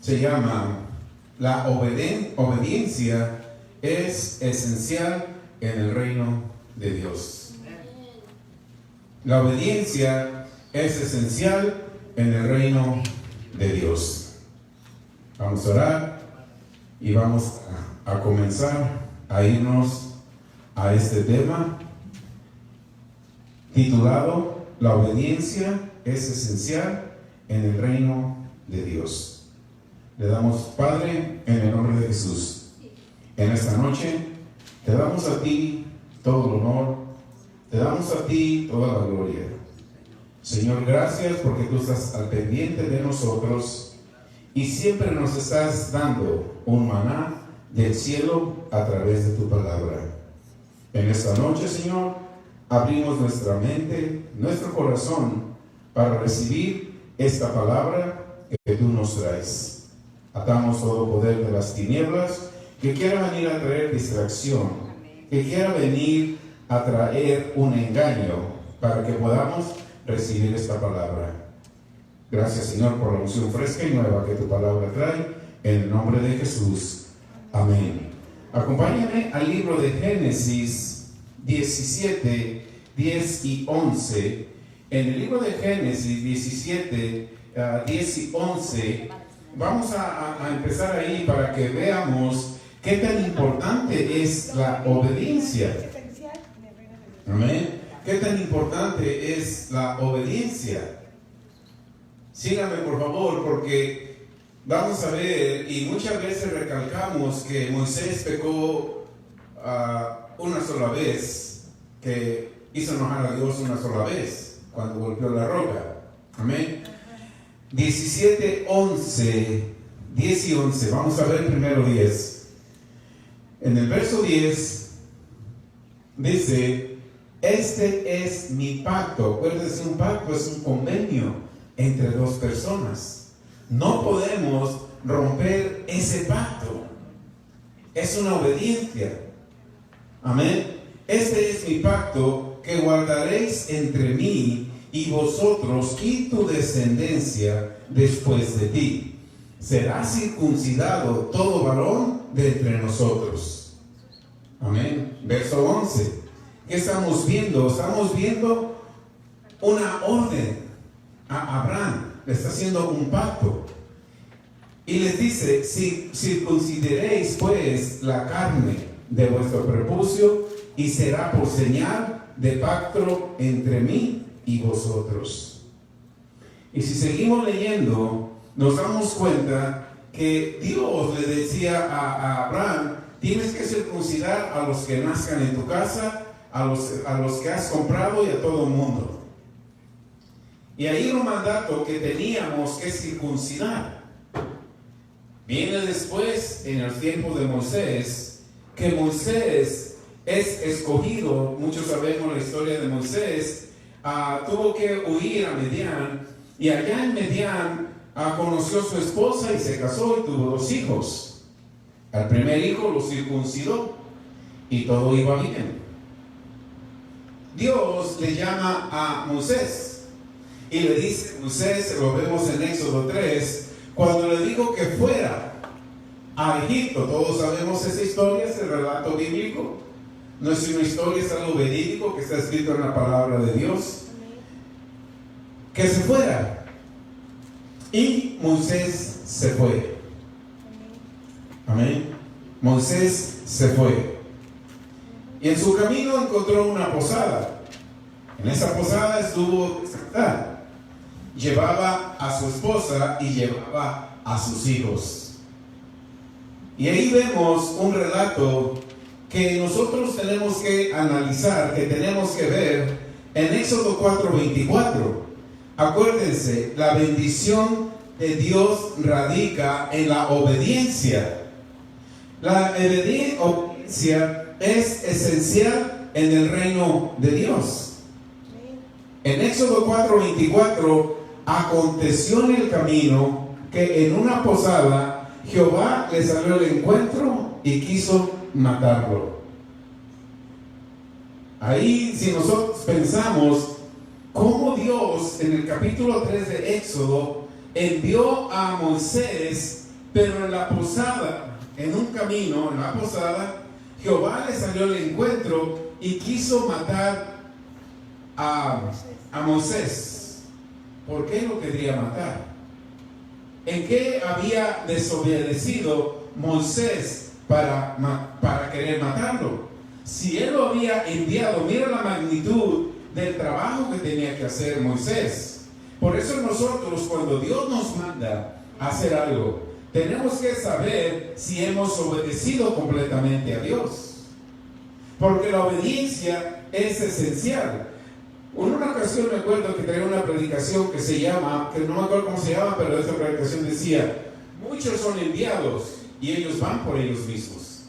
se llama La obediencia es esencial en el reino de Dios. La obediencia es esencial en el reino de Dios. Vamos a orar y vamos a comenzar a irnos a este tema titulado La obediencia es esencial en el reino de Dios. Le damos, Padre, en el nombre de Jesús, en esta noche te damos a ti todo el honor, te damos a ti toda la gloria. Señor, gracias porque tú estás al pendiente de nosotros y siempre nos estás dando un maná del cielo a través de tu palabra. En esta noche, Señor, abrimos nuestra mente, nuestro corazón para recibir esta palabra que tú nos traes. Atamos todo poder de las tinieblas que quiera venir a traer distracción, que quiera venir a traer un engaño para que podamos recibir esta palabra. Gracias, Señor, por la unción fresca y nueva que tu palabra trae, en el nombre de Jesús. Amén. Acompáñame al libro de Génesis 17, 10 y 11. En el libro de Génesis 17, 10 y 11, vamos a empezar ahí para que veamos qué tan importante es la obediencia. Amén. ¿Qué tan importante es la obediencia? Síganme, por favor, porque vamos a ver, y muchas veces recalcamos que Moisés pecó una sola vez, que hizo enojar a Dios una sola vez, cuando golpeó la roca. Amén. 17, 11, 10 y 11. Vamos a ver primero 10. En el verso 10 dice: este es mi pacto. Acuérdense, un pacto es un convenio entre dos personas. No podemos romper ese pacto. Es una obediencia. Amén. Este es mi pacto que guardaréis entre mí y vosotros y tu descendencia después de ti. Será circuncidado todo varón de entre nosotros. Amén. Verso 11. ¿Qué estamos viendo? Estamos viendo una orden a Abraham. Le está haciendo un pacto. Y les dice: si circuncidaréis pues la carne de vuestro prepucio, y será por señal de pacto entre mí y vosotros. Y si seguimos leyendo, nos damos cuenta que Dios le decía a Abraham: tienes que circuncidar a los que nazcan en tu casa, a los que has comprado y a todo el mundo. Y ahí un mandato que teníamos que circuncidar. Viene después, en los tiempos de Moisés, que Moisés es escogido. Muchos sabemos la historia de Moisés. Tuvo que huir a Midian, y allá en Midian conoció a su esposa y se casó y tuvo 2 hijos. Al primer hijo lo circuncidó y todo iba bien. Dios le llama a Moisés y le dice: Moisés, lo vemos en Éxodo 3, cuando le dijo que fuera a Egipto. Todos sabemos esa historia, es el relato bíblico. No es una historia, es algo verídico que está escrito en la palabra de Dios. Que se fuera. Y Moisés se fue. Amén. Moisés se fue. Y en su camino encontró una posada. En esa posada estuvo sentada. Llevaba a su esposa y llevaba a sus hijos. Y ahí vemos un relato que nosotros tenemos que analizar, que tenemos que ver en Éxodo 4:24. Acuérdense, la bendición de Dios radica en la obediencia. La obediencia es esencial en el reino de Dios. En Éxodo 4:24, aconteció en el camino que en una posada Jehová le salió al encuentro y quiso matarlo. Ahí, si nosotros pensamos cómo Dios en el capítulo 3 de Éxodo envió a Moisés Pero en la posada, en un camino, en la posada, Jehová le salió al encuentro y quiso matar a Moisés. ¿Por qué lo quería matar? ¿En qué había desobedecido Moisés para querer matarlo? Si él lo había enviado, mira la magnitud del trabajo que tenía que hacer Moisés. Por eso nosotros, cuando Dios nos manda a hacer algo, tenemos que saber si hemos obedecido completamente a Dios, porque la obediencia es esencial. En una ocasión me acuerdo que traía una predicación que se llama, que no me acuerdo cómo se llama, pero esa predicación decía: muchos son enviados y ellos van por ellos mismos.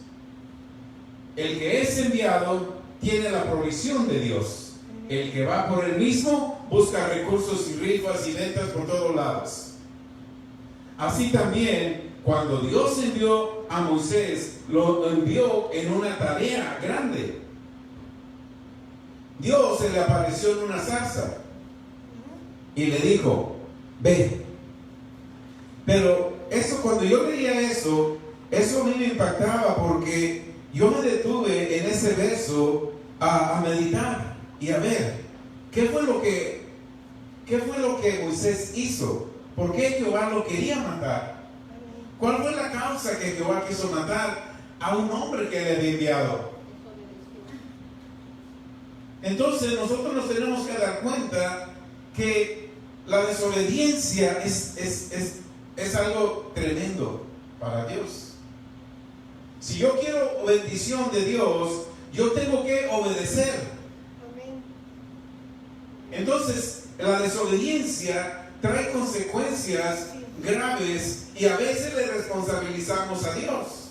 El que es enviado tiene la provisión de Dios. El que va por él mismo busca recursos y rifas y ventas por todos lados. Así también, cuando Dios envió a Moisés, lo envió en una tarea grande. Dios se le apareció en una zarza y le dijo: ve. Pero eso, cuando yo leía eso a mí me impactaba, porque yo me detuve en ese verso a meditar y a ver qué fue lo que Moisés hizo. ¿Por qué Jehová lo quería matar? ¿Cuál fue la causa que Jehová quiso matar a un hombre que le había enviado? Entonces nosotros nos tenemos que dar cuenta que la desobediencia es algo tremendo para Dios. Si yo quiero bendición de Dios, yo tengo que obedecer. Entonces, la desobediencia trae consecuencias graves y a veces le responsabilizamos a Dios.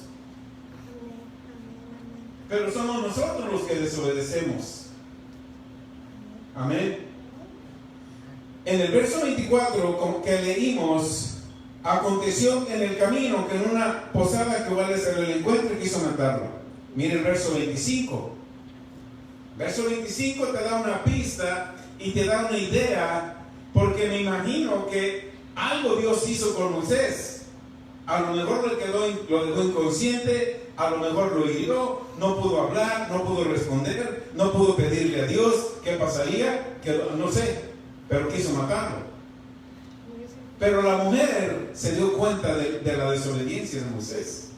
Pero somos nosotros los que desobedecemos. Amén. En el verso 24, como que leímos, aconteció en el camino que en una posada Jehová le salió al encuentro y quiso matarlo. Mire el verso 25. Verso 25 te da una pista y te da una idea, porque me imagino que algo Dios hizo con Moisés. A lo mejor lo dejó inconsciente, a lo mejor lo hirió, no pudo hablar, no pudo responder, no pudo pedirle a Dios qué pasaría, que no sé, pero quiso matarlo. Pero la mujer se dio cuenta de la desobediencia de Moisés.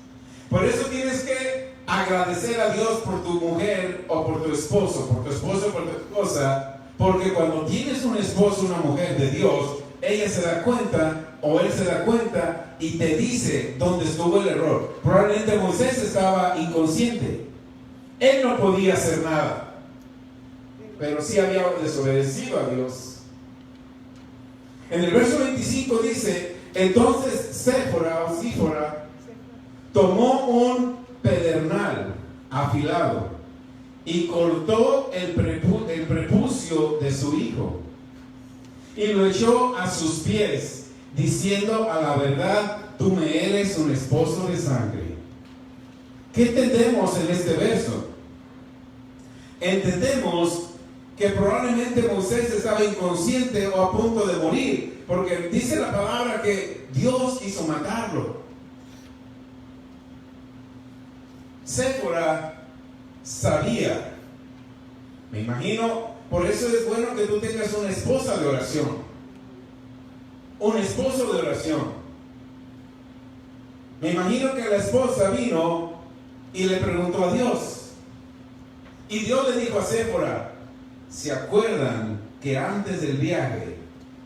Por eso tienes que agradecer a Dios por tu mujer o por tu esposo, por tu esposa, porque cuando tienes un esposo, una mujer de Dios, ella se da cuenta o él se da cuenta y te dice dónde estuvo el error. Probablemente Moisés estaba inconsciente, él no podía hacer nada, pero sí había desobedecido a Dios. En el verso 25 dice: entonces Séfora tomó un pedernal afilado y cortó el prepucio de su hijo y lo echó a sus pies, diciendo: a la verdad, tú me eres un esposo de sangre. ¿Qué entendemos en este verso? Entendemos que probablemente Moisés estaba inconsciente o a punto de morir, porque dice la palabra que Dios quiso matarlo. Séfora sabía, me imagino, por eso es bueno que tú tengas una esposa de oración, un esposo de oración. Me imagino que la esposa vino y le preguntó a Dios, y Dios le dijo a Séfora: ¿se acuerdan que antes del viaje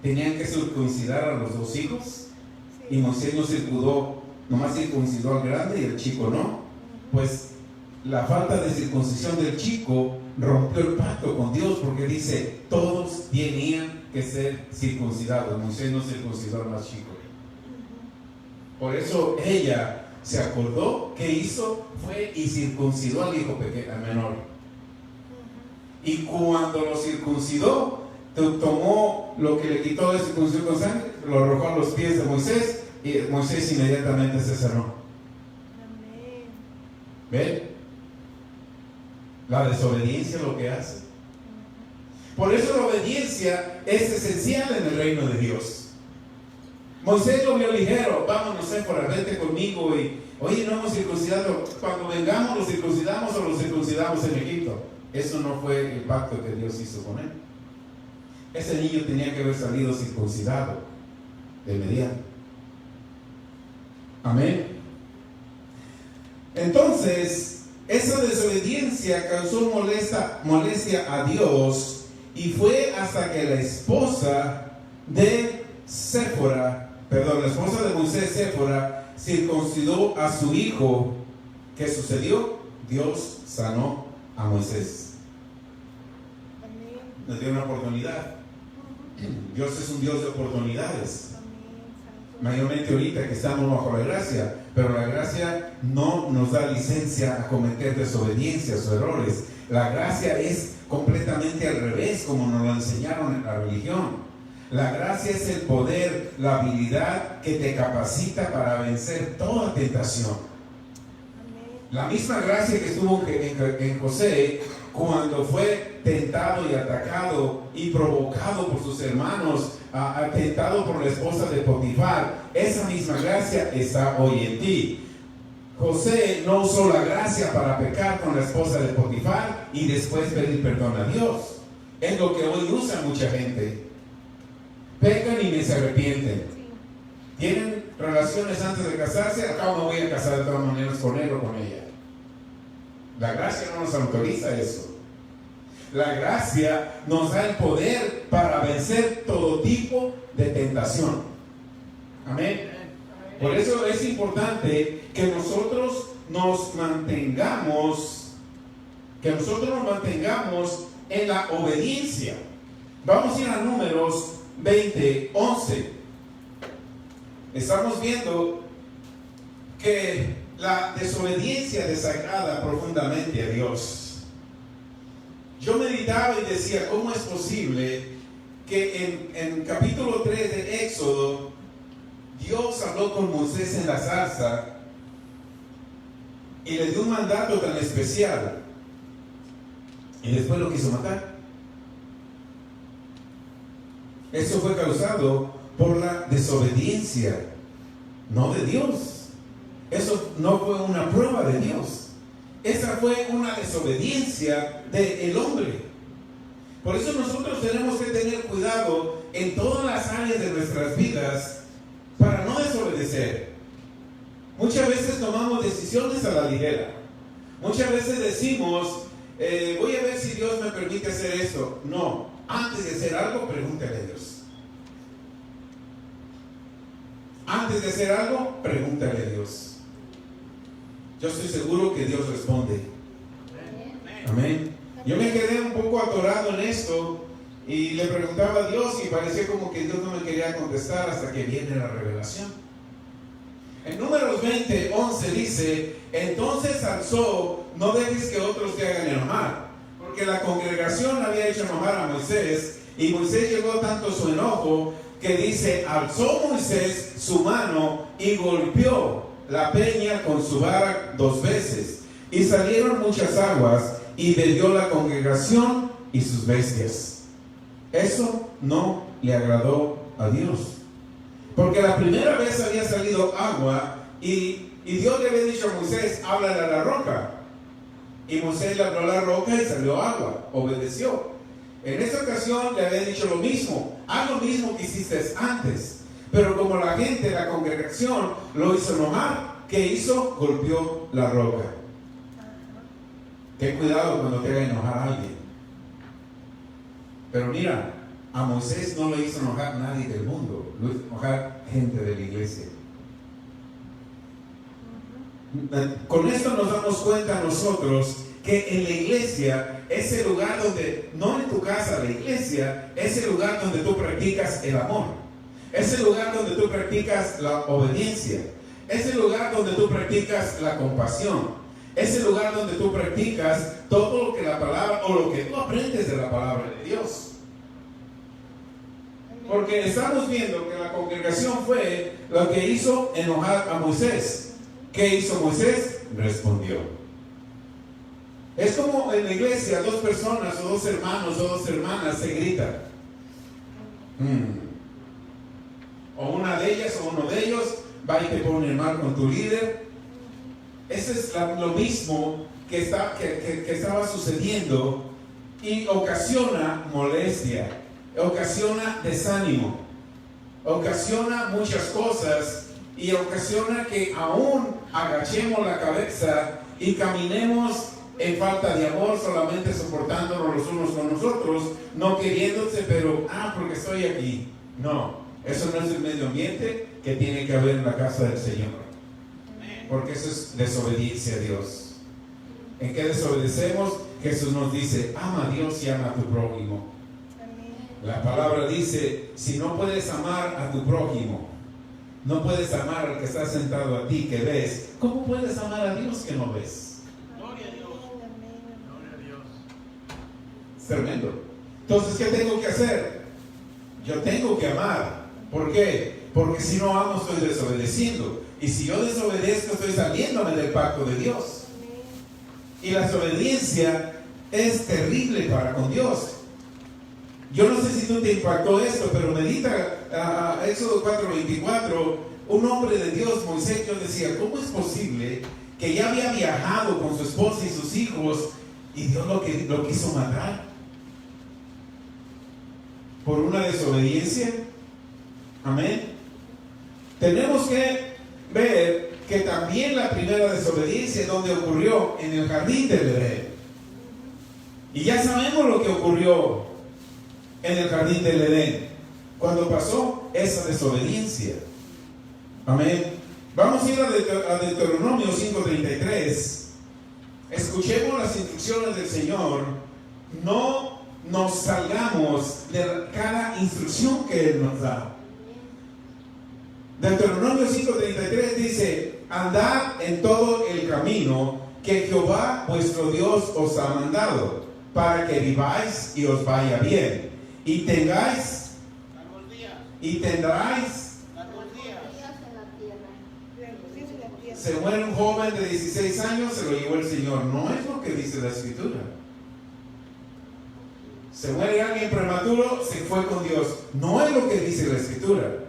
tenían que circuncidar a los dos hijos? Y Moisés no circuncidó, nomás circuncidó al grande y el chico no. Pues la falta de circuncisión del chico rompió el pacto con Dios, porque dice: todos tenían que ser circuncidados. Moisés no circuncidó al más chico. Por eso ella se acordó, ¿qué hizo? Fue y circuncidó al hijo pequeño, al menor. Y cuando lo circuncidó, tomó lo que le quitó de circuncisión con sangre, lo arrojó a los pies de Moisés, y Moisés inmediatamente se sanó. ¿Ven? La desobediencia es lo que hace. Por eso la obediencia es esencial en el reino de Dios. Moisés lo vio ligero. Vámonos, Séfora, vente conmigo. Y, oye, no hemos circuncidado. Cuando vengamos, ¿los circuncidamos o los circuncidamos en Egipto? Eso no fue el pacto que Dios hizo con él. Ese niño tenía que haber salido circuncidado de inmediato. Amén. Entonces, esa desobediencia causó molestia a Dios, y fue hasta que la esposa de Moisés, Séfora, circuncidó a su hijo. ¿Qué sucedió? Dios sanó a Moisés. Nos dio una oportunidad. Dios es un Dios de oportunidades. Mayormente ahorita que estamos bajo la gracia, pero la gracia no nos da licencia a cometer desobediencias o errores. La gracia es completamente al revés, como nos lo enseñaron en la religión. La gracia es el poder, la habilidad que te capacita para vencer toda tentación. La misma gracia que estuvo en José cuando fue tentado y atacado y provocado por sus hermanos, tentado por la esposa de Potifar. Esa misma gracia está hoy en ti. José no usó la gracia para pecar con la esposa de Potifar y después pedir perdón a Dios. Es lo que hoy usa mucha gente. Pecan y ni se arrepienten. Tienen relaciones antes de casarse. Acá me voy a casar de todas maneras con él o con ella. La gracia no nos autoriza eso. La gracia nos da el poder para vencer todo tipo de tentación. Amén. Por eso es importante que nosotros nos mantengamos en la obediencia. Vamos a ir a Números 20:11. Estamos viendo que la desobediencia desagrada profundamente a Dios. Yo meditaba y decía, ¿cómo es posible que en capítulo 3 de Éxodo, Dios habló con Moisés en la zarza y le dio un mandato tan especial y después lo quiso matar? Eso fue causado por la desobediencia, no de Dios. Eso no fue una prueba de Dios. Esa fue una desobediencia del hombre. Por eso nosotros tenemos que tener cuidado en todas las áreas de nuestras vidas para no desobedecer. Muchas veces tomamos decisiones a la ligera. Muchas veces decimos, voy a ver si Dios me permite hacer esto. No, antes de hacer algo, pregúntale a Dios. Antes de hacer algo, pregúntale a Dios. Yo estoy seguro que Dios responde. Amén. Yo me quedé un poco atorado en esto y le preguntaba a Dios y parecía como que Dios no me quería contestar hasta que viene la revelación. En Números 20:11 dice: entonces alzó, no dejes que otros te hagan enojar, porque la congregación había hecho enojar a Moisés, y Moisés llegó tanto su enojo que dice: alzó Moisés su mano y golpeó la peña con su vara 2 veces, y salieron muchas aguas, y bebió la congregación y sus bestias. Eso no le agradó a Dios, porque la primera vez había salido agua y Dios le había dicho a Moisés: háblale a la roca, y Moisés le habló a la roca y salió agua, obedeció. En esta ocasión le había dicho lo mismo: haz lo mismo que hiciste antes. Pero como la gente, la congregación, lo hizo enojar, ¿qué hizo? Golpeó la roca. Ten cuidado cuando te haga enojar a alguien. Pero mira, a Moisés no le hizo enojar nadie del mundo, lo hizo enojar gente de la iglesia. Con esto nos damos cuenta nosotros que en la iglesia es el lugar donde, no en tu casa, la iglesia es el lugar donde tú practicas el amor. Es el lugar donde tú practicas la obediencia. Es el lugar donde tú practicas la compasión. Es el lugar donde tú practicas todo lo que la palabra, o lo que tú aprendes de la palabra de Dios. Porque estamos viendo que la congregación fue lo que hizo enojar a Moisés. ¿Qué hizo Moisés? Respondió. Es como en la iglesia 2 personas o 2 hermanos o 2 hermanas se gritan. o una de ellas o uno de ellos va y te pone mal con tu líder. Eso es lo mismo que estaba sucediendo y ocasiona molestia, ocasiona desánimo, ocasiona muchas cosas y ocasiona que aún agachemos la cabeza y caminemos en falta de amor, solamente soportándonos los unos con los otros, no queriéndose, pero porque estoy aquí. No, eso no es el medio ambiente que tiene que haber en la casa del Señor, porque eso es desobediencia a Dios. ¿En qué desobedecemos? Jesús nos dice: ama a Dios y ama a tu prójimo. La palabra dice: si no puedes amar a tu prójimo, no puedes amar al que está sentado a ti que ves, ¿cómo puedes amar a Dios que no ves? Gloria a Dios. Gloria a Dios. Es tremendo. Entonces, ¿qué tengo que hacer? Yo tengo que amar. ¿Por qué? Porque si no amo, estoy desobedeciendo. Y si yo desobedezco, estoy saliéndome del pacto de Dios. Y la desobediencia es terrible para con Dios. Yo no sé si tú te impactó esto, pero medita Éxodo 4:24. Un hombre de Dios, Moisés, yo decía: ¿cómo es posible que ya había viajado con su esposa y sus hijos y Dios lo quiso matar? ¿Por una desobediencia? Amén. Tenemos que ver que también la primera desobediencia es donde ocurrió en el jardín del Edén. Y ya sabemos lo que ocurrió en el jardín del Edén cuando pasó esa desobediencia. Amén. Vamos a ir a Deuteronomio 5:33. Escuchemos las instrucciones del Señor. No nos salgamos de cada instrucción que Él nos da. Deuteronomio 5:33 dice: andad en todo el camino que Jehová vuestro Dios os ha mandado, para que viváis y os vaya bien, y tengáis y tendráis. Se muere un joven de 16 años, se lo llevó el Señor. No es lo que dice la Escritura. Se muere alguien prematuro, se fue con Dios. No es lo que dice la Escritura.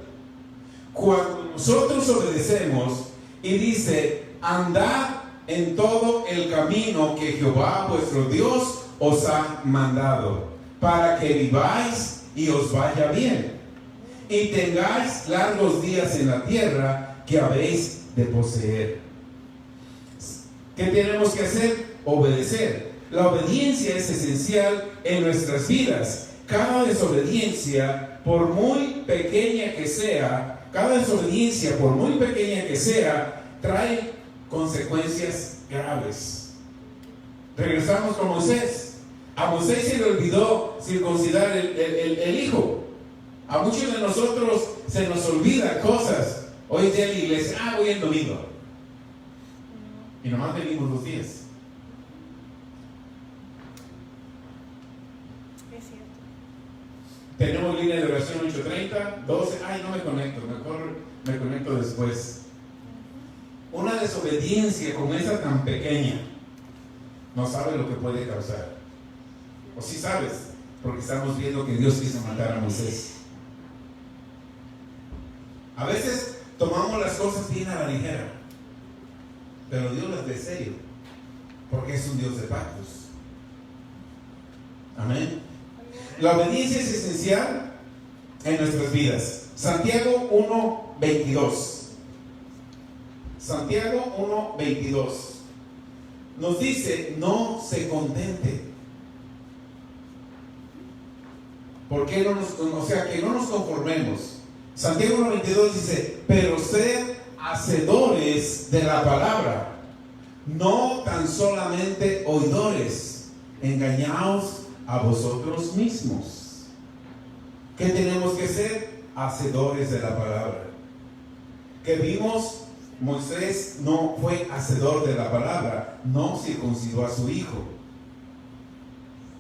Cuando nosotros obedecemos y dice: andad en todo el camino que Jehová vuestro Dios os ha mandado, para que viváis y os vaya bien, y tengáis largos días en la tierra que habéis de poseer. ¿Qué tenemos que hacer? Obedecer. La obediencia es esencial en nuestras vidas. Cada desobediencia, por muy pequeña que sea, trae consecuencias graves. Regresamos con Moisés. A Moisés se le olvidó circuncidar el hijo. A muchos de nosotros se nos olvida cosas. Hoy es día de la iglesia, voy el domingo. Y nomás venimos los días. Es cierto. Tenemos línea de oración 8:30, 12. No me conecto, mejor me conecto después. Una desobediencia como esa tan pequeña no sabe lo que puede causar. O sí sabes, porque estamos viendo que Dios quiso matar a Moisés. A veces tomamos las cosas bien a la ligera, pero Dios las ve serio, porque es un Dios de pactos. Amén. La obediencia es esencial en nuestras vidas. Santiago 1:22. Santiago 1:22 nos dice: no se contente. ¿Por qué no que no nos conformemos? Santiago 1:22 dice: pero sed hacedores de la palabra, no tan solamente oidores, engañaos a vosotros mismos. ¿Qué tenemos que ser? Hacedores de la palabra. Que vimos, Moisés no fue hacedor de la palabra, no circuncidó a su hijo.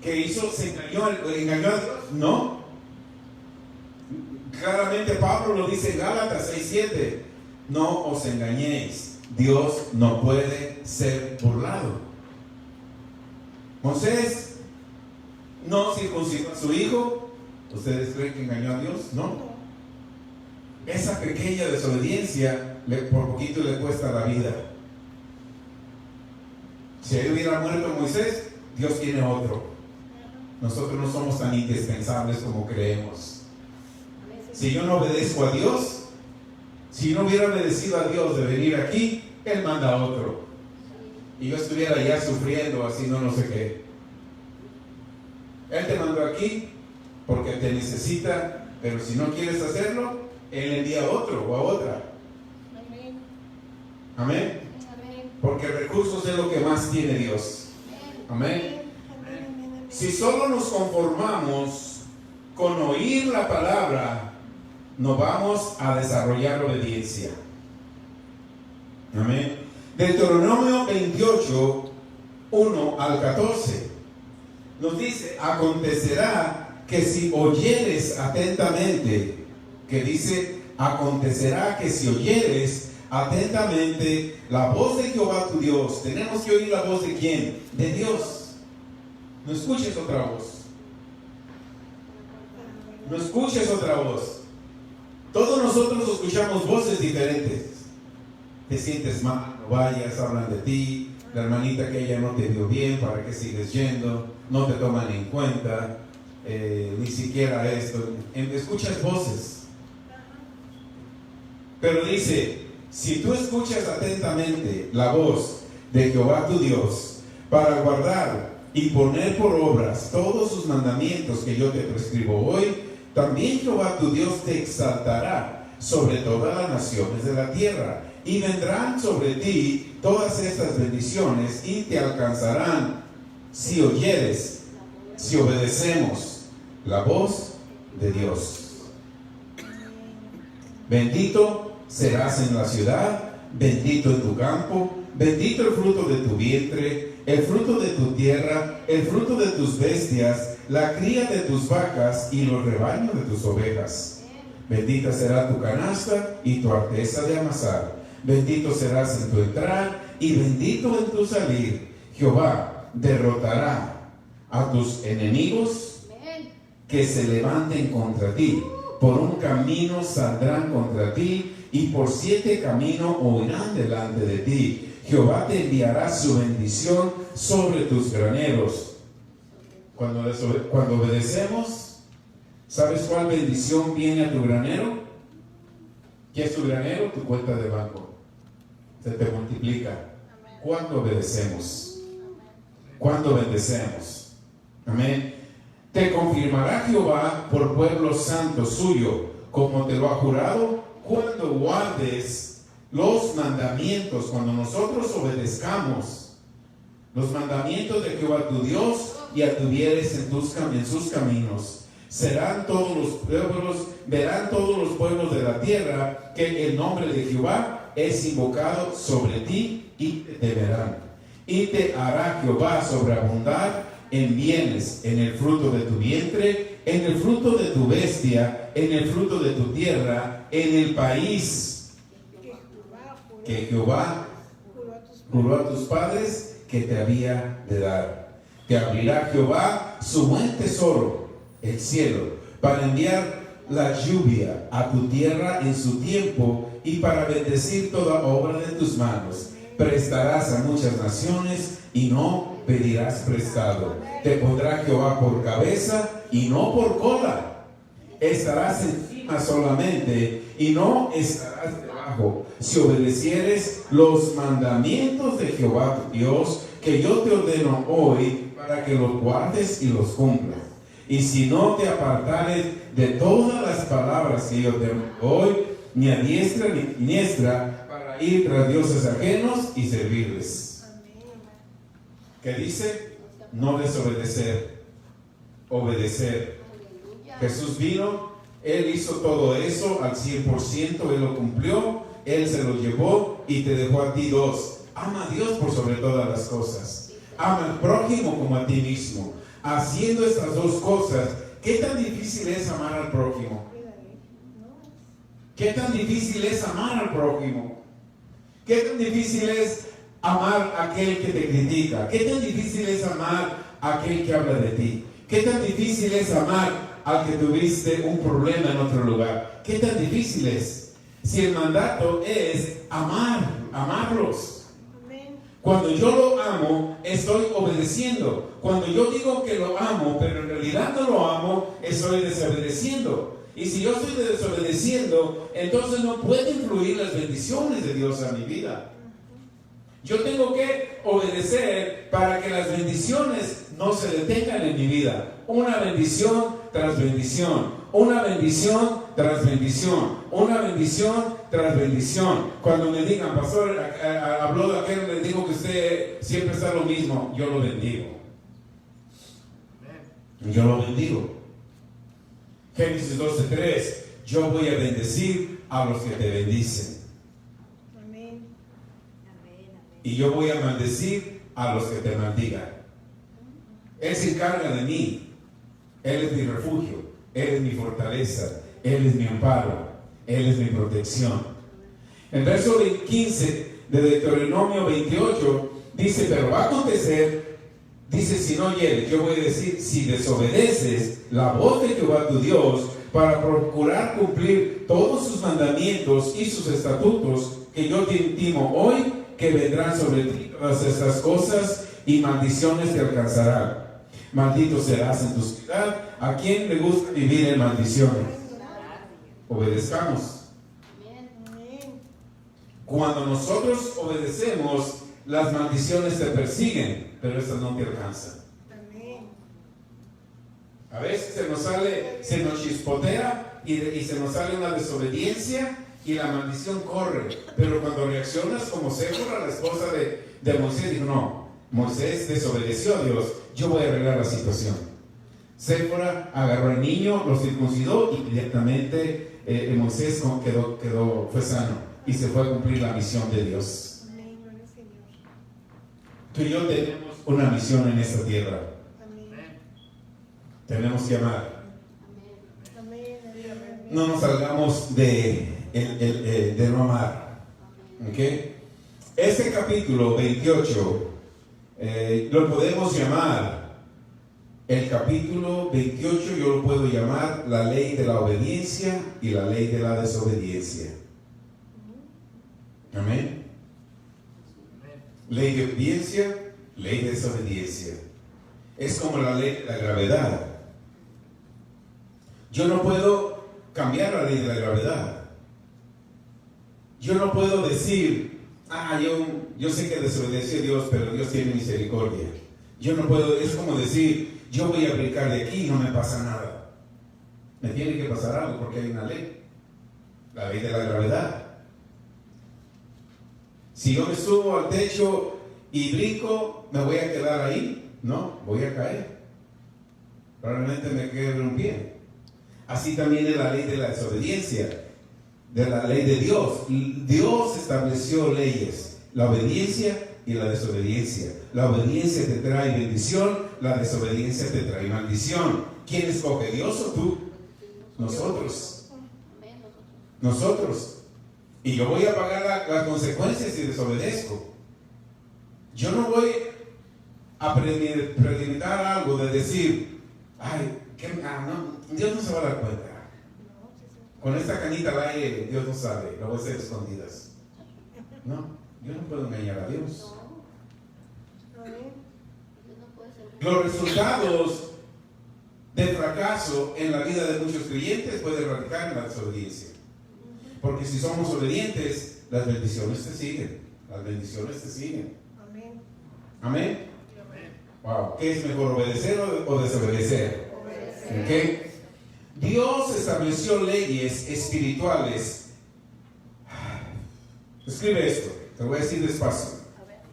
¿Qué hizo? ¿Se engañó a Dios? No. Claramente Pablo lo dice en Gálatas 6:7: no os engañéis, Dios no puede ser burlado. Moisés no circuncidó a su hijo. ¿Ustedes creen que engañó a Dios? No. Esa pequeña desobediencia por poquito le cuesta la vida. Si él hubiera muerto Moisés, Dios tiene otro. Nosotros no somos tan indispensables como creemos. Si yo no obedezco a Dios, si no hubiera obedecido a Dios de venir aquí, Él manda a otro. Y yo estuviera ya sufriendo, haciendo no sé qué. Él te mandó aquí porque te necesita, pero si no quieres hacerlo, Él envía a otro o a otra. Amén. Porque recursos es lo que más tiene Dios. Amén. Si solo nos conformamos con oír la palabra, no vamos a desarrollar obediencia. Amén. Deuteronomio 28, 1 al 14 nos dice: acontecerá que si oyeres atentamente, que dice, acontecerá que si oyeres atentamente la voz de Jehová tu Dios. Tenemos que oír la voz de ¿quién? De Dios. No escuches otra voz. No escuches otra voz. Todos nosotros escuchamos voces diferentes. Te sientes mal, no vayas, hablan de ti. La hermanita que ella no te dio bien, ¿para qué sigues yendo? No te toman en cuenta, ni siquiera esto. Escuchas voces. Pero dice, si tú escuchas atentamente la voz de Jehová tu Dios, para guardar y poner por obras todos sus mandamientos que yo te prescribo hoy, también Jehová tu Dios te exaltará sobre todas las naciones de la tierra, y vendrán sobre ti todas estas bendiciones y te alcanzarán si oyeres, si obedecemos la voz de Dios. Bendito serás en la ciudad, bendito en tu campo, bendito el fruto de tu vientre, el fruto de tu tierra, el fruto de tus bestias, la cría de tus vacas y los rebaños de tus ovejas. Bendita será tu canasta y tu arteza de amasar. Bendito serás en tu entrar y bendito en tu salir. Jehová derrotará a tus enemigos que se levanten contra ti. Por un camino saldrán contra ti y por 7 caminos huirán delante de ti. Jehová te enviará su bendición sobre tus graneros. Cuando obedecemos, ¿sabes cuál bendición viene a tu granero? ¿Qué es tu granero? Tu cuenta de banco. Se te multiplica. ¿Cuándo obedecemos? ¿Cuándo bendecemos? Amén. Te confirmará Jehová por pueblo santo suyo, como te lo ha jurado, cuando guardes los mandamientos, cuando nosotros obedezcamos los mandamientos de Jehová tu Dios y anduvieres en sus caminos. Serán todos los pueblos, verán todos los pueblos de la tierra que el nombre de Jehová es invocado sobre ti y te temerán. Y te hará Jehová sobreabundar en bienes, en el fruto de tu vientre, en el fruto de tu bestia, en el fruto de tu tierra, en el país que Jehová juró a tus padres que te había de dar. Te abrirá Jehová su buen tesoro, el cielo, para enviar la lluvia a tu tierra en su tiempo y para bendecir toda obra de tus manos. Prestarás a muchas naciones y no pedirás prestado. Te pondrá Jehová por cabeza y no por cola. Estarás encima solamente y no estarás debajo, si obedecieres los mandamientos de Jehová tu Dios, que yo te ordeno hoy, para que los guardes y los cumplas. Y si no te apartares de todas las palabras que yo te doy hoy, ni a diestra ni a siniestra, para ir tras dioses ajenos y servirles. ¿Qué dice? No desobedecer, obedecer. Jesús vino, Él hizo todo eso al 100%, Él lo cumplió, Él se lo llevó y te dejó a ti dos. Ama a Dios por sobre todas las cosas. Ama al prójimo como a ti mismo. Haciendo estas dos cosas, ¿qué tan difícil es amar al prójimo? ¿Qué tan difícil es amar al prójimo? ¿Qué tan difícil es amar a aquel que te critica? ¿Qué tan difícil es amar a aquel que habla de ti? ¿Qué tan difícil es amar al que tuviste un problema en otro lugar? ¿qué tan difícil es? Si el mandato es amarlos. Amén. Cuando yo lo amo, estoy obedeciendo. Cuando yo digo que lo amo, pero en realidad no lo amo, estoy desobedeciendo. Y si yo estoy desobedeciendo, entonces no pueden fluir las bendiciones de Dios a mi vida. Yo tengo que obedecer para que las bendiciones no se detengan en mi vida. Una bendición tras bendición. Una bendición tras bendición. Una bendición tras bendición. Cuando me digan, pastor, habló de aquel, le digo que usted siempre está lo mismo. Yo lo bendigo. Yo lo bendigo. Génesis 12:3. Yo voy a bendecir a los que te bendicen. Amén. Y yo voy a maldecir a los que te maldigan. Él se encarga de mí. Él es mi refugio. Él es mi fortaleza. Él es mi amparo. Él es mi protección. En verso 15 de Deuteronomio 28 dice, pero va a acontecer, dice, si no oyeres, yo voy a decir, si desobedeces la voz de Jehová tu Dios para procurar cumplir todos sus mandamientos y sus estatutos que yo te intimo hoy, que vendrán sobre ti todas estas cosas y maldiciones te alcanzarán. Maldito serás en tu ciudad. ¿A quién le gusta vivir en maldiciones? Obedezcamos. Amén. Cuando nosotros obedecemos, las maldiciones te persiguen, pero estas no te alcanzan. Amén. A veces se nos chispotea y se nos sale una desobediencia y la maldición corre. Pero cuando reaccionas como Séfora, la esposa de Moisés, dijo, no, Moisés desobedeció a Dios, yo voy a arreglar la situación. Séfora agarró al niño, lo circuncidó y inmediatamente Moisés fue sano y se fue a cumplir la misión de Dios. Amén. Gloria al Señor. Tú y yo tenemos una misión en esta tierra. Amén. Tenemos que amar. Amén. Amén. No nos salgamos de no amar. ¿Okay? Este capítulo 28 lo podemos llamar, el capítulo 28 yo lo puedo llamar la ley de la obediencia y la ley de la desobediencia. Amén. Ley de obediencia, ley de desobediencia. Es como la ley de la gravedad. Yo no puedo cambiar la ley de la gravedad. Yo no puedo decir, yo sé que desobedecí a Dios, pero Dios tiene misericordia. Yo no puedo, es como decir, yo voy a brincar de aquí y no me pasa nada. Me tiene que pasar algo porque hay una ley. La ley de la gravedad. Si yo me subo al techo y brinco, ¿me voy a quedar ahí? No, voy a caer. Probablemente me quede un pie. Así también es la ley de la desobediencia, de la ley de Dios. Dios estableció leyes, la obediencia y la desobediencia. La obediencia te trae bendición, la desobediencia te trae maldición. ¿Quién escoge, Dios o tú? Nosotros. Nosotros. Y yo voy a pagar las consecuencias si desobedezco. Yo no voy a premeditar algo de decir, Dios no se va a dar cuenta. Con esta canita al aire, Dios no sabe, lo voy a hacer escondidas. No, yo no puedo engañar a Dios. Los resultados del fracaso en la vida de muchos creyentes pueden radicar en la desobediencia. Porque si somos obedientes, las bendiciones te siguen. Las bendiciones te siguen. Amén. Amén. Wow. ¿Qué es mejor, obedecer o desobedecer? ¿Okay? Dios estableció leyes espirituales. Escribe esto, te voy a decir despacio,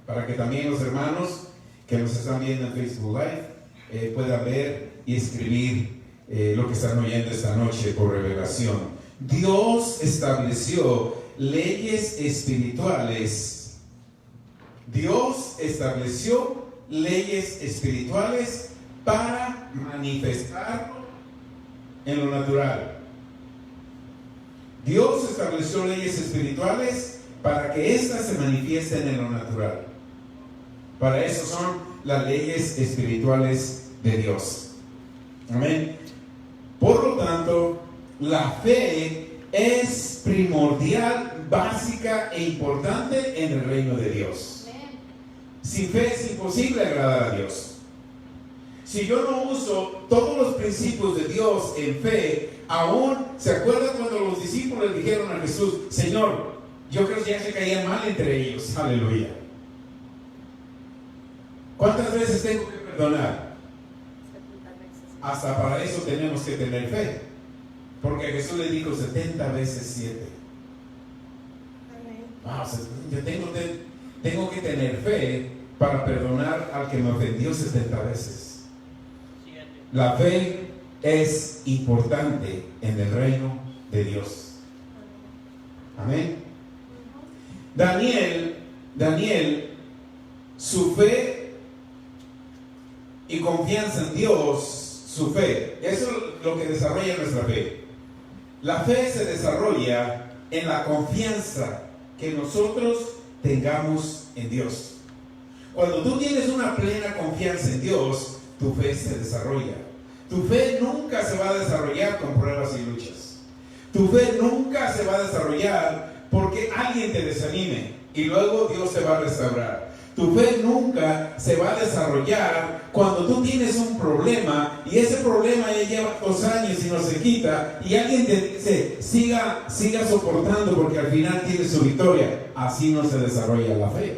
para que también los hermanos que nos están viendo en Facebook Live puedan ver y escribir lo que están oyendo esta noche por revelación. Dios estableció leyes espirituales. Dios estableció leyes espirituales para manifestarlo en lo natural. Dios estableció leyes espirituales para que éstas se manifiesten en lo natural. Para eso son las leyes espirituales de Dios. Amén. Por lo tanto, la fe es primordial, básica e importante en el reino de Dios. Sin fe es imposible agradar a Dios. Si yo no uso todos los principios de Dios en fe, aún, ¿se acuerdan cuando los discípulos dijeron a Jesús, Señor, yo creo que ya se caían mal entre ellos? Aleluya. ¿Cuántas veces tengo que perdonar? Hasta para eso tenemos que tener fe. Porque Jesús le dijo 70 veces 7. Wow, yo tengo que tener fe para perdonar al que me ofendió 70 veces. La fe es importante en el reino de Dios. Amén. Daniel, su fe y confianza en Dios, su fe, eso es lo que desarrolla nuestra fe. La fe se desarrolla en la confianza que nosotros tengamos en Dios. Cuando tú tienes una plena confianza en Dios, tu fe se desarrolla. Tu fe nunca se va a desarrollar con pruebas y luchas. Tu fe nunca se va a desarrollar porque alguien te desanime y luego Dios te va a restaurar. Tu fe nunca se va a desarrollar cuando tú tienes un problema y ese problema ya lleva 2 años y no se quita y alguien te dice, siga soportando porque al final tienes su victoria. Así no se desarrolla la fe.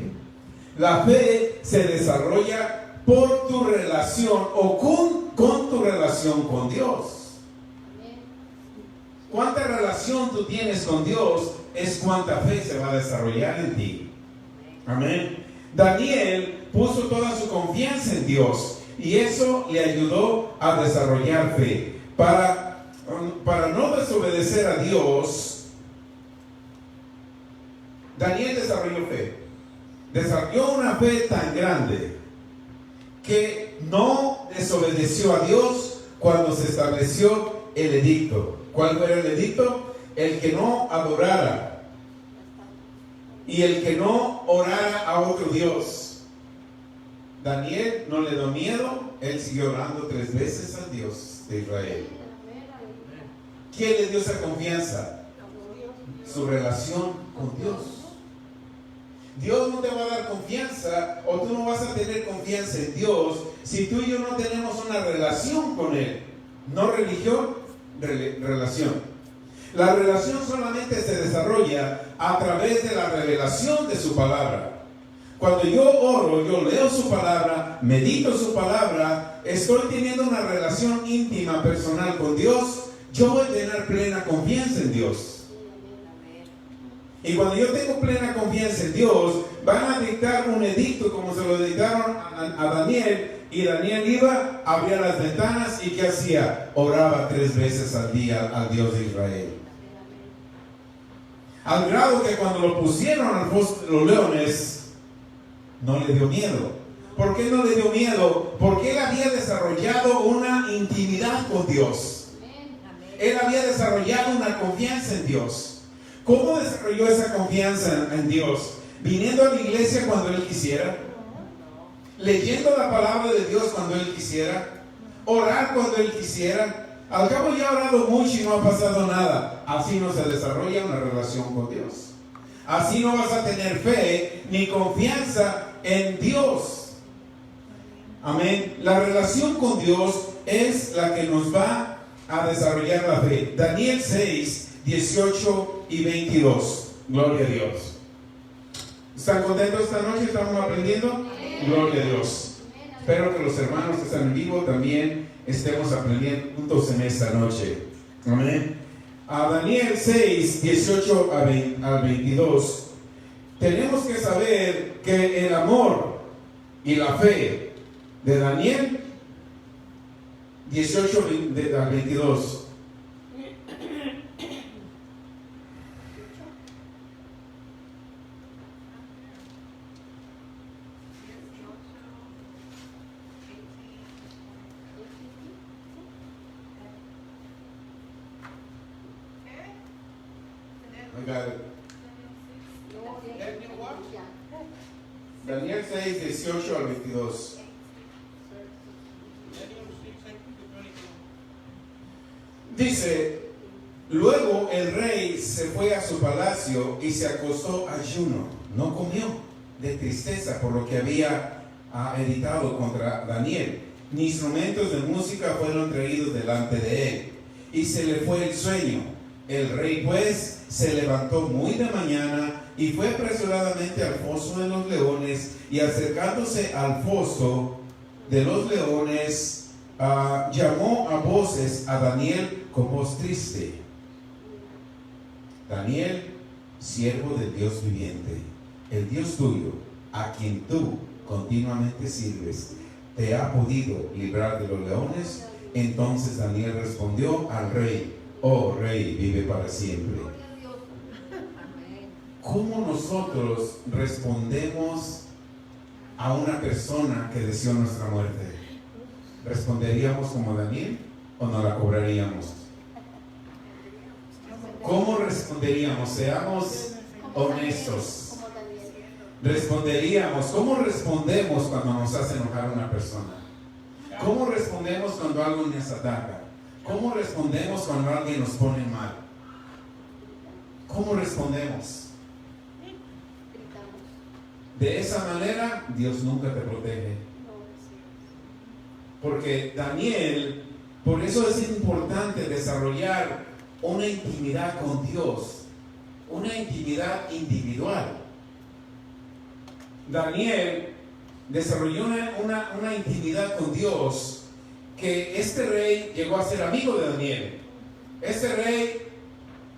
La fe se desarrolla por tu relación o con tu relación con Dios. Cuánta relación tú tienes con Dios es cuánta fe se va a desarrollar en ti. Amén. Daniel puso toda su confianza en Dios y eso le ayudó a desarrollar fe. Para no desobedecer a Dios, Daniel desarrolló fe. Desarrolló una fe tan grande que no desobedeció a Dios cuando se estableció el edicto. ¿Cuál fue el edicto? El que no adorara y el que no orara a otro Dios. Daniel no le dio miedo, él siguió orando 3 veces al Dios de Israel. ¿Quién le dio esa confianza? Su relación con Dios. Dios no te va a dar confianza o tú no vas a tener confianza en Dios si tú y yo no tenemos una relación con Él. No religión, relación. La relación solamente se desarrolla a través de la revelación de su palabra. Cuando yo oro, yo leo su palabra, medito su palabra, estoy teniendo una relación íntima, personal con Dios, yo voy a tener plena confianza en Dios. Y cuando yo tengo plena confianza en Dios, van a dictar un edicto como se lo dictaron a Daniel. Y Daniel iba, abría las ventanas y ¿qué hacía? Oraba 3 veces al día al Dios de Israel. Al grado que cuando lo pusieron al foso de los leones, no le dio miedo. ¿Por qué no le dio miedo? Porque él había desarrollado una intimidad con Dios. Él había desarrollado una confianza en Dios. ¿Cómo desarrolló esa confianza en Dios? Viniendo a la iglesia cuando Él quisiera, leyendo la palabra de Dios cuando Él quisiera, orar cuando Él quisiera. Al cabo ya ha orado mucho y no ha pasado nada. Así no se desarrolla una relación con Dios. Así no vas a tener fe ni confianza en Dios. Amén. La relación con Dios es la que nos va a desarrollar la fe. Daniel 6, 18 y 22. Gloria a Dios. ¿Están contentos esta noche? ¿Estamos aprendiendo? Gloria a Dios. Espero que los hermanos que están en vivo también estemos aprendiendo juntos en esta noche. Amén. A Daniel 6, 18 al 22. Tenemos que saber que el amor y la fe de Daniel 18 al 22. Daniel 6, 18 al 22. Dice, Luego el rey se fue a su palacio y se acostó ayuno. No comió de tristeza por lo que había editado contra Daniel. Ni instrumentos de música fueron traídos delante de él. Y se le fue el sueño. El rey pues se levantó muy de mañana y fue apresuradamente al foso de los leones, y acercándose al foso de los leones, llamó a voces a Daniel con voz triste: Daniel, siervo del Dios viviente, el Dios tuyo, a quien tú continuamente sirves, ¿te ha podido librar de los leones? Entonces Daniel respondió al rey: oh rey, vive para siempre. ¿Cómo nosotros respondemos a una persona que deseó nuestra muerte? ¿Responderíamos como Daniel o no la cobraríamos? ¿Cómo responderíamos? Seamos honestos. Responderíamos. ¿Cómo respondemos cuando nos hace enojar una persona? ¿Cómo respondemos cuando algo nos ataca? ¿Cómo respondemos cuando alguien nos pone mal? ¿Cómo respondemos? De esa manera, Dios nunca te protege. Porque Daniel, por eso es importante desarrollar una intimidad con Dios, una intimidad individual. Daniel desarrolló una intimidad con Dios, que este rey llegó a ser amigo de Daniel. Este rey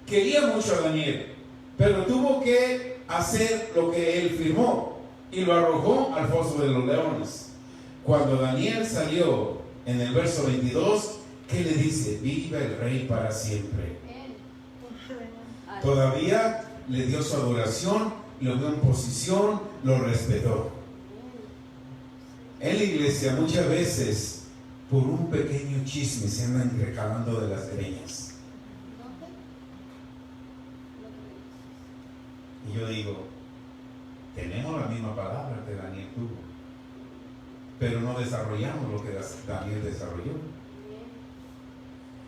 quería mucho a Daniel, pero tuvo que hacer lo que él firmó y lo arrojó al foso de los leones. Cuando Daniel salió, en el verso 22, ¿qué le dice? Viva el rey para siempre. Todavía le dio su adoración, lo dio en posición, lo respetó. En la iglesia muchas veces, por un pequeño chisme, se andan recalando de las greñas. Y yo digo, tenemos la misma palabra que Daniel tuvo, pero no desarrollamos lo que Daniel desarrolló.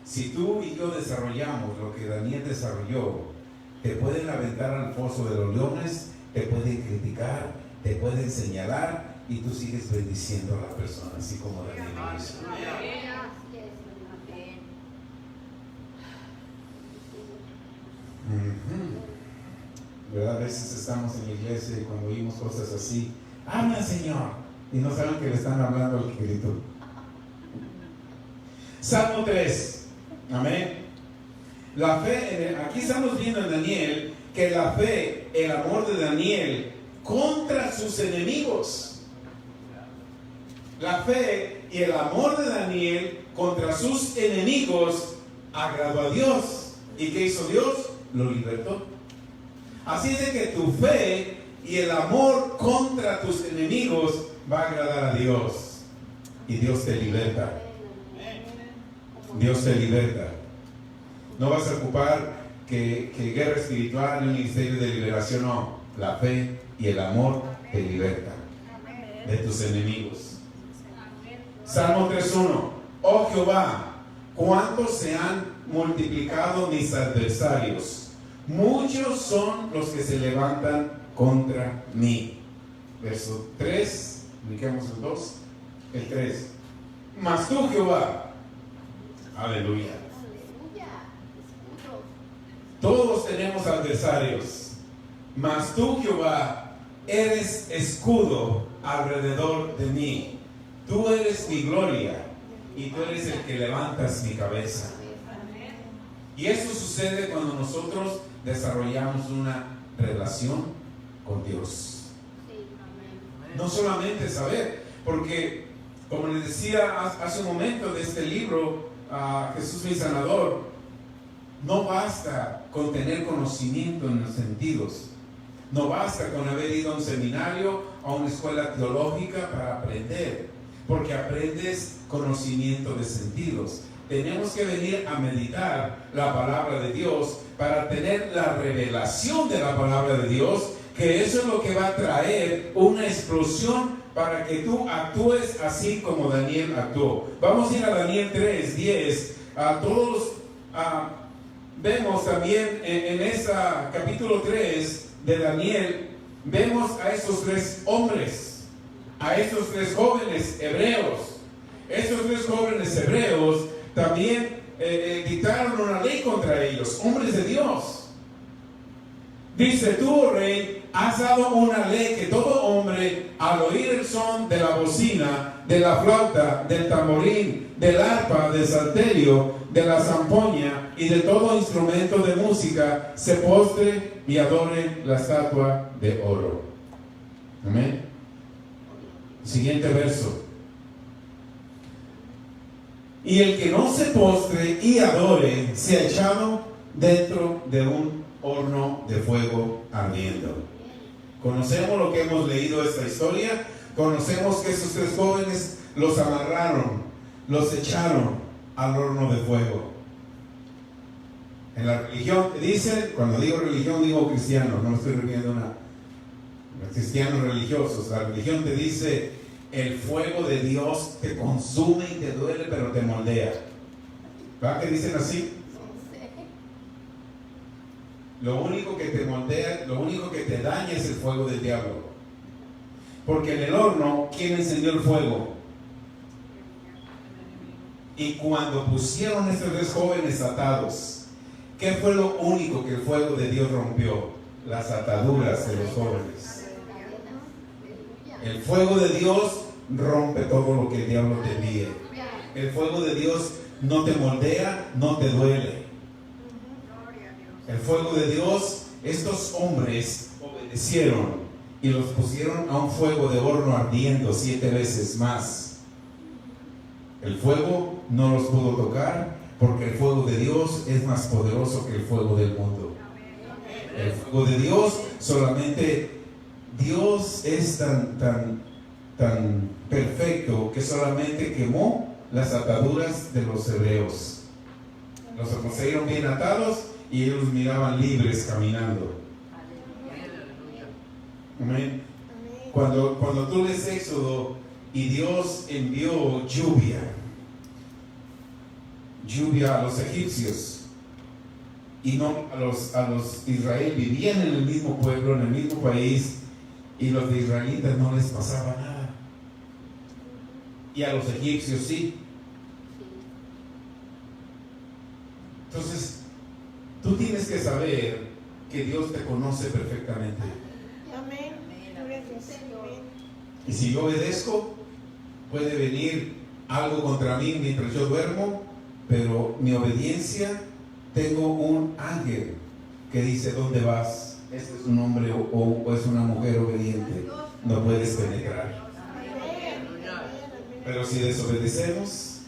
Si tú y yo desarrollamos lo que Daniel desarrolló, te pueden aventar al foso de los leones, te pueden criticar, te pueden señalar, y tú sigues bendiciendo a la persona, así como Daniel hizo. ¿Verdad? A veces estamos en la iglesia y cuando oímos cosas así, ¡habla, Señor! Y no saben que le están hablando al que gritó. Salmo 3. Amén. La fe, aquí estamos viendo en Daniel que la fe, el amor de Daniel contra sus enemigos. La fe y el amor de Daniel contra sus enemigos agradó a Dios. ¿Y qué hizo Dios? Lo libertó. Así es de que tu fe y el amor contra tus enemigos va a agradar a Dios. Y Dios te liberta. Dios te liberta. No vas a ocupar que guerra espiritual ni un ministerio de liberación. No. La fe y el amor te libertan de tus enemigos. Salmo 3:1. Oh Jehová, ¿cuántos se han multiplicado mis adversarios? Muchos son los que se levantan contra mí. Verso 3, ubiquemos el 2, el 3. Mas tú, Jehová, aleluya. Todos tenemos adversarios, mas tú, Jehová, eres escudo alrededor de mí. Tú eres mi gloria y tú eres el que levantas mi cabeza. Y eso sucede cuando nosotros desarrollamos una relación con Dios. No solamente saber, porque como les decía hace un momento de este libro, Jesús mi sanador, no basta con tener conocimiento en los sentidos. No basta con haber ido a un seminario, a una escuela teológica para aprender, porque aprendes conocimiento de sentidos. Tenemos que venir a meditar la palabra de Dios para tener la revelación de la palabra de Dios, que eso es lo que va a traer una explosión para que tú actúes así como Daniel actuó. Vamos a ir a Daniel 3:10. A todos vemos también en este capítulo 3 de Daniel, vemos a esos tres hombres, a esos tres jóvenes hebreos. Estos tres jóvenes hebreos también dictaron una ley contra ellos, hombres de Dios. Dice: tú, oh rey, has dado una ley que todo hombre, al oír el son de la bocina, de la flauta, del tamborín, del arpa, del salterio, de la zampoña y de todo instrumento de música, se postre y adore la estatua de oro. Amén. Siguiente verso. Y el que no se postre y adore, sea echado dentro de un horno de fuego ardiendo. Conocemos lo que hemos leído esta historia. Conocemos que esos tres jóvenes los amarraron, los echaron al horno de fuego. En la religión dicen, cuando digo religión digo cristiano, no me estoy refiriendo a cristianos religiosos. La religión te dice: el fuego de Dios te consume y te duele, pero te moldea. ¿Verdad que dicen así? Lo único que te moldea, lo único que te daña es el fuego del diablo. Porque en el horno, ¿quién encendió el fuego? Y cuando pusieron estos tres jóvenes atados, ¿qué fue lo único que el fuego de Dios rompió? Las ataduras de los jóvenes. El fuego de Dios rompe todo lo que el diablo te envíe. El fuego de Dios no te moldea, no te duele. El fuego de Dios, estos hombres obedecieron y los pusieron a un fuego de horno ardiendo 7 veces más. El fuego no los pudo tocar porque el fuego de Dios es más poderoso que el fuego del mundo. El fuego de Dios, solamente Dios es tan perfecto que solamente quemó las ataduras de los hebreos. Los conseguyeron bien atados y ellos miraban libres caminando. Amén. Cuando tú lees Éxodo y Dios envió lluvia a los egipcios y no a los Israel, vivían en el mismo pueblo, en el mismo país, y los de israelitas no les pasaba nada, y a los egipcios sí. Entonces tú tienes que saber que Dios te conoce perfectamente. Amén. Gloria a Dios. Amén. Y si yo obedezco, puede venir algo contra mí mientras yo duermo, pero mi obediencia, tengo un ángel que dice: ¿dónde vas? Este es un hombre o es una mujer obediente, no puedes penetrar. Pero si desobedecemos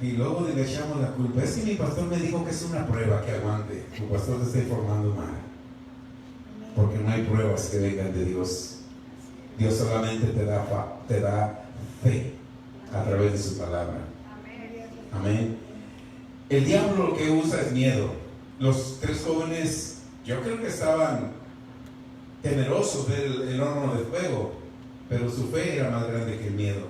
y luego le echamos la culpa: es que mi pastor me dijo que es una prueba, que aguante. Tu pastor te está informando mal, porque no hay pruebas que vengan de Dios. Dios solamente te da fe a través de su palabra. Amén. El diablo lo que usa es miedo. Los tres jóvenes, yo creo que estaban temerosos del horno de fuego, pero su fe era más grande que el miedo.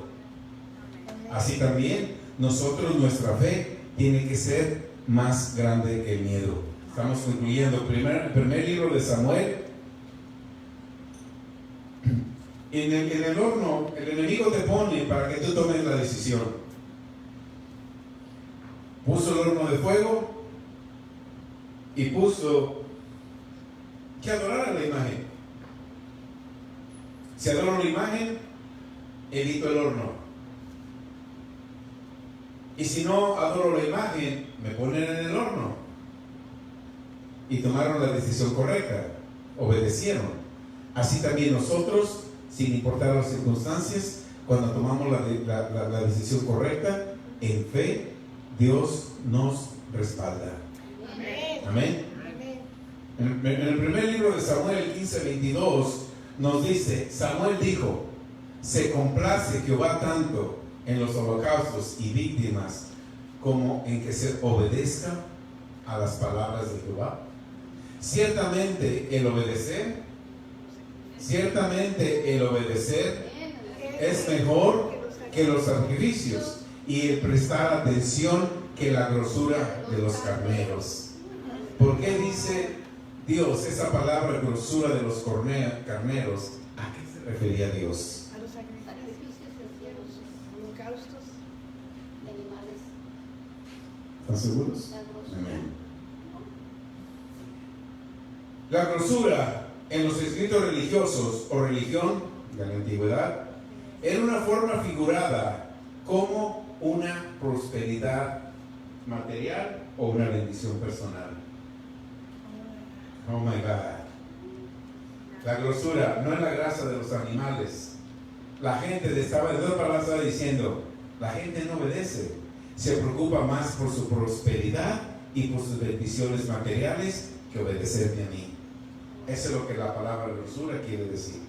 Así también nosotros, nuestra fe tiene que ser más grande que el miedo. Estamos concluyendo el primer libro de Samuel. En el horno, el enemigo te pone para que tú tomes la decisión. Puso el horno de fuego y puso que adorara la imagen. Si adoro la imagen, evito el horno. Y si no adoro la imagen, me ponen en el horno. Y tomaron la decisión correcta, obedecieron. Así también nosotros, sin importar las circunstancias, cuando tomamos la decisión correcta, en fe, Dios nos respalda. Amén. En el primer libro de Samuel 15:22 nos dice: Samuel dijo: se complace Jehová tanto en los holocaustos y víctimas como en que se obedezca a las palabras de Jehová. Ciertamente el obedecer es mejor que los sacrificios, y el prestar atención que la grosura de los carneros. ¿Por qué dice Dios esa palabra grosura de los carneros? ¿A qué se refería Dios? A los sacrificios, holocaustos. ¿Están seguros? Amén. La grosura en los escritos religiosos o religión de la antigüedad era una forma figurada como una prosperidad material o una bendición personal. Oh my God. La grosura no es la grasa de los animales. La gente estaba diciendo, la gente no obedece, se preocupa más por su prosperidad y por sus bendiciones materiales que obedecerme a mí. Eso es lo que la palabra grosura quiere decir.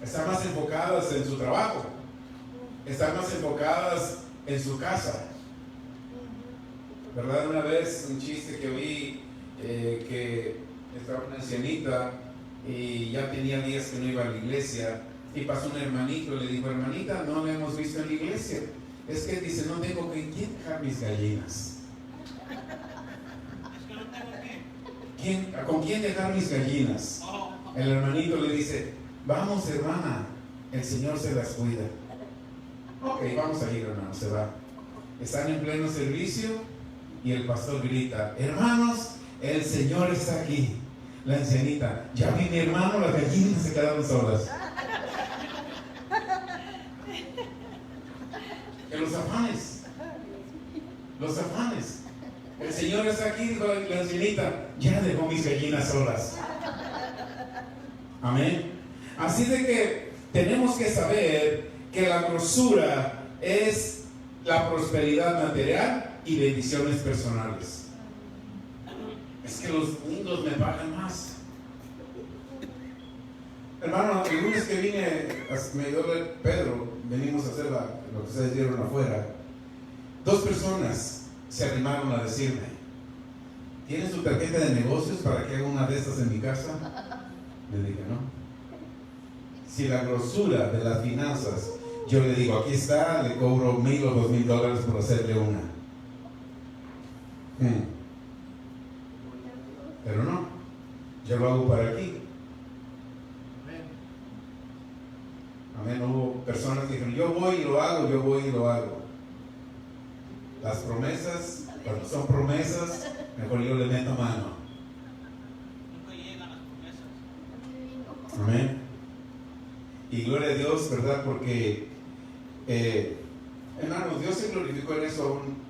Están más enfocadas en su trabajo, están más enfocadas en su casa. ¿Verdad? Una vez un chiste que oí, que estaba una ancianita y ya tenía días que no iba a la iglesia, y pasó un hermanito y le dijo, hermanita, no la hemos visto en la iglesia. Es que dice, no tengo con quién dejar mis gallinas. Es que no tengo ¿Con quién dejar mis gallinas? El hermanito le dice, vamos hermana, el Señor se las cuida. Ok, vamos a ir, hermano, se va. Están en pleno servicio y el pastor grita, hermanos, el Señor está aquí. La ancianita, ya vi mi hermano, las gallinas se quedaron solas. En los afanes. El Señor está aquí, dijo la ancianita, ya dejó mis gallinas solas. Amén. Así de que tenemos que saber que la grosura es la prosperidad material y bendiciones personales. Es que los mundos me pagan más. Hermano, el lunes que vine, me dio Pedro, venimos a hacer lo que ustedes dieron afuera. 2 personas se animaron a decirme, ¿tienes tu tarjeta de negocios para que haga una de estas en mi casa? Le dije, no. Si la grosura de las finanzas, yo le digo, aquí está, le cobro $1,000 o $2,000 por hacerle una. Pero no, yo lo hago para aquí. Amén. Hubo personas que dijeron, yo voy y lo hago, yo voy y lo hago. Las promesas, cuando son promesas, mejor yo le meto mano. Nunca llegan las promesas. Amén. Y gloria a Dios, ¿verdad? Porque, hermanos, Dios se glorificó en eso aún.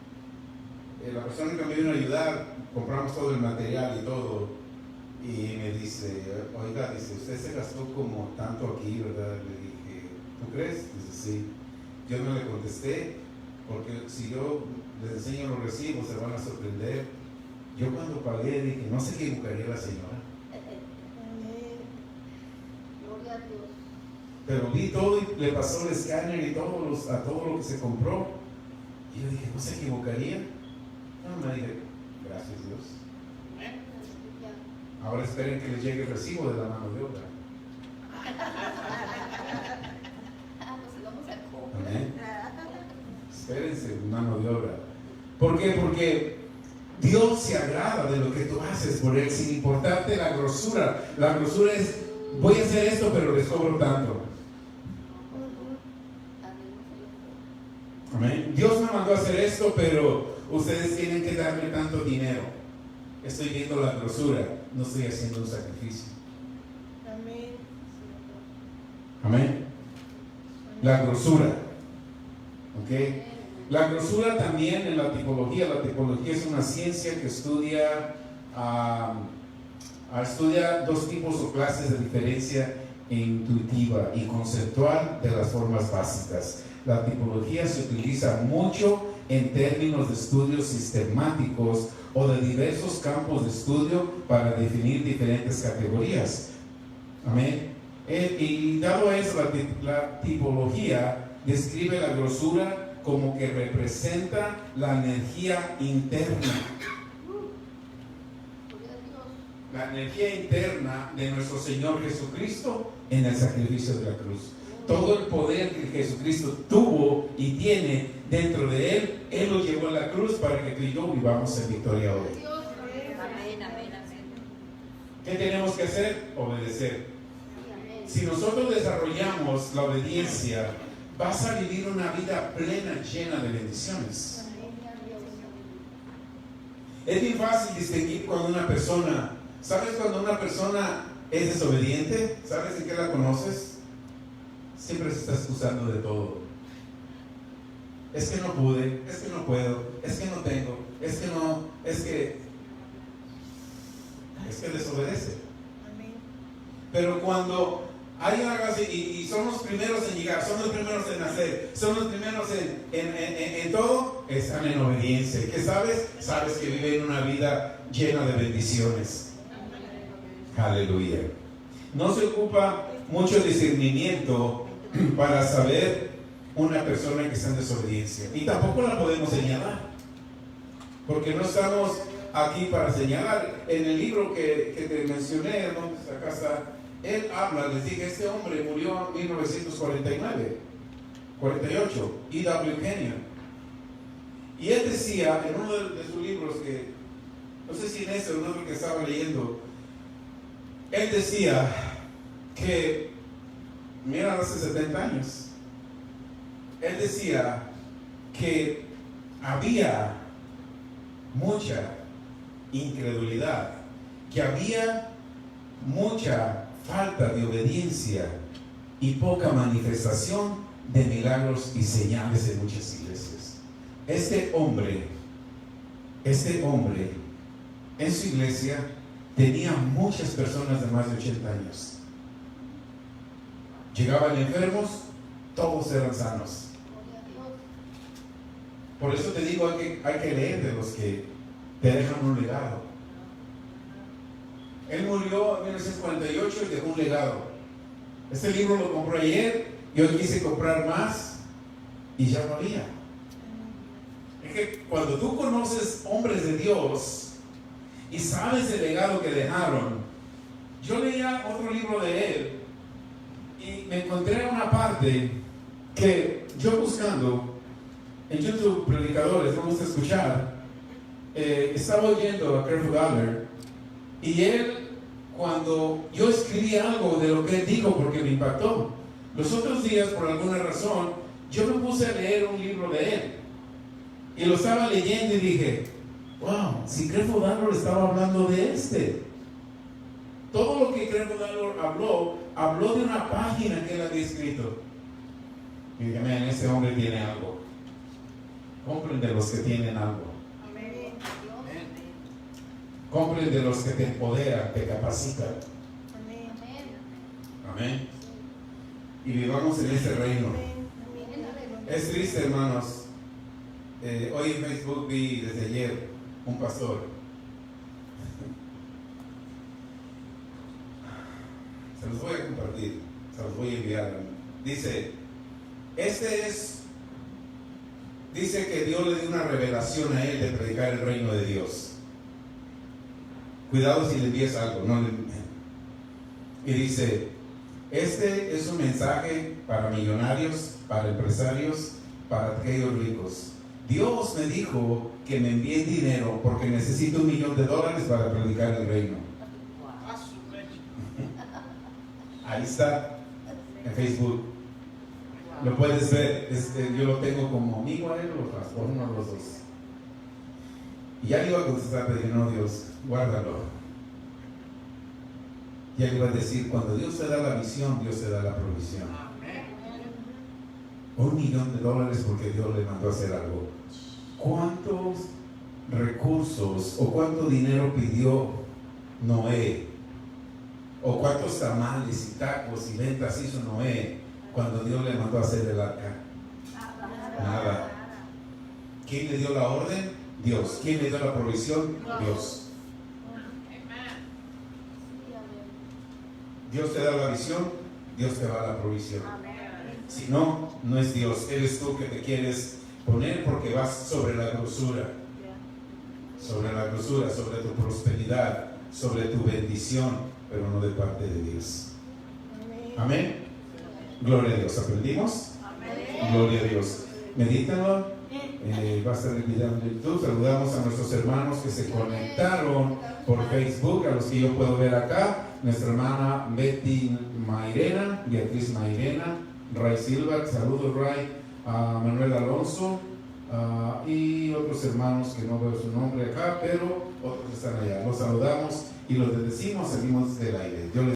La persona que me vino a ayudar, compramos todo el material y todo. Y me dice, oiga, dice, usted se gastó como tanto aquí, ¿verdad? Le dije, ¿tú crees? Dice, sí. Yo no le contesté, porque si yo les enseño los recibos, se van a sorprender. Yo cuando pagué dije, no se equivocaría la señora. Gloria a Dios. Pero vi todo y le pasó el escáner y a todo lo que se compró. Y yo dije, ¿no se equivocaría? No, me dije, gracias Dios. Ahora esperen que les llegue el recibo de la mano de obra. Amén. Espérense, mano de obra. ¿Por qué? Porque Dios se agrada de lo que tú haces por Él, sin importarte la grosura. La grosura es, voy a hacer esto, pero les cobro tanto. Amén. Dios me mandó a hacer esto, pero ustedes tienen que darme tanto dinero. Estoy viendo la grosura, no estoy haciendo un sacrificio. Amén. Amén. La grosura. ¿Ok? La grosura también en la tipología es una ciencia que estudia 2 tipos o clases de diferencia intuitiva y conceptual de las formas básicas. La tipología se utiliza mucho en términos de estudios sistemáticos o de diversos campos de estudio para definir diferentes categorías. Amén. Y dado eso, la tipología describe la grosura como que representa la energía interna. La energía interna de nuestro Señor Jesucristo en el sacrificio de la cruz. Todo el poder que Jesucristo tuvo y tiene dentro de Él lo llevó a la cruz para que tú y yo vivamos en victoria hoy. Dios, amén. Amén, amén, amén. ¿Qué tenemos que hacer? Obedecer. Si nosotros desarrollamos la obediencia, vas a vivir una vida plena, llena de bendiciones. Es bien fácil distinguir cuando una persona, ¿sabes cuando una persona es desobediente? ¿Sabes en qué la conoces? Siempre se está excusando de todo. Es que no pude, es que no puedo, es que no tengo, es que no, es que desobedece. Amén. Pero cuando hay algo así, y son los primeros en llegar, son los primeros en nacer, son los primeros en todo, están en obediencia. ¿Y qué sabes? Sabes que viven una vida llena de bendiciones. Aleluya. No se ocupa mucho discernimiento para saber una persona que está en desobediencia. Y tampoco la podemos señalar, porque no estamos aquí para señalar. En el libro que te mencioné, ¿no? Acá está. Él habla, les dije, este hombre murió en 1949, 48, E.W. Kenyon. Y él decía en uno de sus libros, que no sé si en ese o en otro que estaba leyendo, él decía que, mira, hace 70 años, él decía que había mucha incredulidad, que había mucha falta de obediencia y poca manifestación de milagros y señales en muchas iglesias. Este hombre en su iglesia tenía muchas personas de más de 80 años. Llegaban enfermos, todos eran sanos. Por eso te digo, hay que leer de los que te dejan un legado. Él murió en 1948 y dejó un legado. Este libro lo compré ayer y hoy quise comprar más y ya no había. Es que cuando tú conoces hombres de Dios y sabes el legado que dejaron, yo leía otro libro de él y me encontré una parte que yo buscando en YouTube, predicadores, me gusta escuchar, estaba oyendo a Creflo Dollar y él, cuando yo escribí algo de lo que él dijo, porque me impactó, los otros días por alguna razón yo me puse a leer un libro de él y lo estaba leyendo y dije, wow, si Creflo Dollar estaba hablando de todo lo que Creflo Dollar habló de una página que él había escrito. Y dije, man, ese hombre tiene algo. Compren de los que tienen algo. Amén. Compren de los que te empoderan, te capacitan. Amén. Amén. Y vivamos en ese reino. Amén. Es triste, hermanos. Hoy en Facebook vi desde ayer un pastor. Se los voy a compartir, se los voy a enviar. Dice que Dios le dio una revelación a él de predicar el reino de Dios. Cuidado si le envías algo, no le... Y dice, este es un mensaje para millonarios, para empresarios, para aquellos ricos. Dios me dijo que me envíen dinero porque necesito $1 millón para predicar el reino. A su leche. Ahí está, en Facebook. Lo puedes ver, yo lo tengo como amigo a él o uno de los dos. Y ya le iba a contestar, pero dije, no, Dios, guárdalo. Ya le iba a decir, cuando Dios te da la visión, Dios te da la provisión. $1 millón porque Dios le mandó a hacer algo. ¿Cuántos recursos o cuánto dinero pidió Noé? ¿O cuántos tamales y tacos y ventas hizo Noé cuando Dios le mandó a hacer el arca? Nada. ¿Quién le dio la orden? Dios. ¿Quién le dio la provisión? Dios. Dios te da la visión, Dios te da la provisión. Si no, no es Dios. Eres tú que te quieres poner porque vas sobre la grosura. Sobre la grosura, sobre tu prosperidad, sobre tu bendición, pero no de parte de Dios. Amén. Gloria a Dios. ¿Aprendimos? Gloria a Dios. Medítenlo. Va a estar el video en YouTube. Saludamos a nuestros hermanos que se conectaron por Facebook, a los que yo puedo ver acá. Nuestra hermana Betty Mairena, Beatriz Mairena, Ray Silva, saludos Ray, a Manuel Alonso, y otros hermanos que no veo su nombre acá, pero otros están allá. Los saludamos y los bendecimos, salimos del aire. Yo les